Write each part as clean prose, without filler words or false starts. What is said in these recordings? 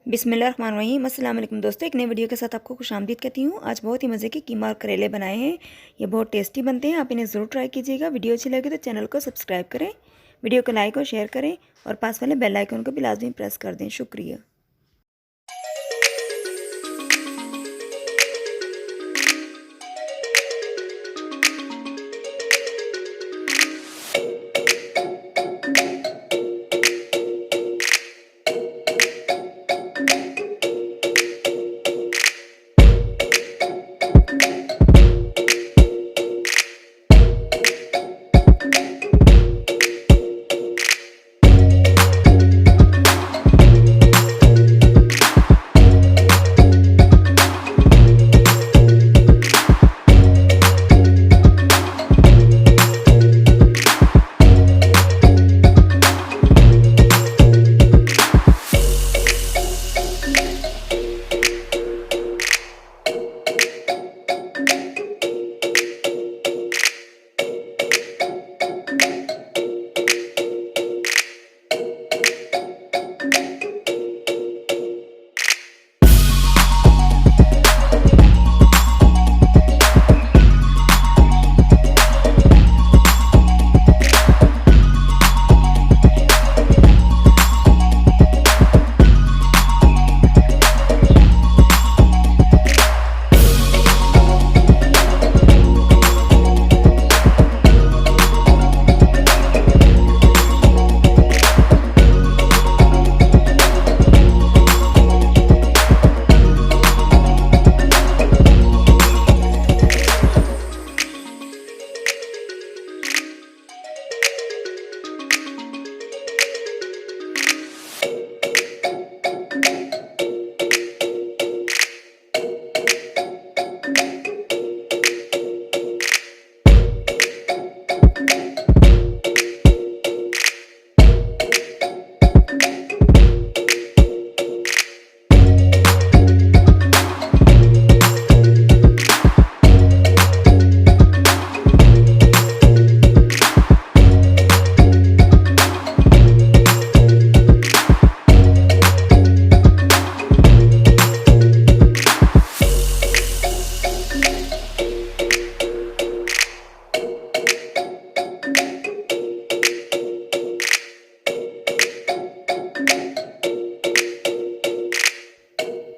बिस्मिल्लाहिर्रहमानिर्रहीम। अस्सलाम वालेकुम दोस्तों, एक नई वीडियो के साथ आपको खुशामदीद कहती हूँ। आज बहुत ही मज़े के कीमा और करेले बनाए हैं। ये बहुत टेस्टी बनते हैं, आप इन्हें ज़रूर ट्राई कीजिएगा। वीडियो अच्छी लगे तो चैनल को सब्सक्राइब करें, वीडियो को लाइक और शेयर करें और पास वाले बेल आइकन को भी लाजमी प्रेस कर दें। शुक्रिया।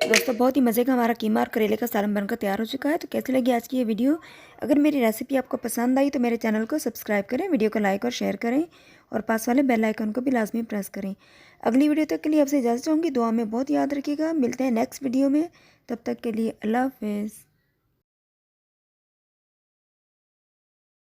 दोस्तों बहुत ही मज़े का हमारा कीमा और करेले का सालन बनकर तैयार हो चुका है। तो कैसी लगी आज की ये वीडियो? अगर मेरी रेसिपी आपको पसंद आई तो मेरे चैनल को सब्सक्राइब करें, वीडियो को लाइक और शेयर करें और पास वाले बेल आइकन को भी लाजमी प्रेस करें। अगली वीडियो तक के लिए आपसे इजाज़त चाहूँगी। दुआ में बहुत याद रखिएगा। मिलते हैं नेक्स्ट वीडियो में, तब तक के लिए अल्लाह हाफ़िज़।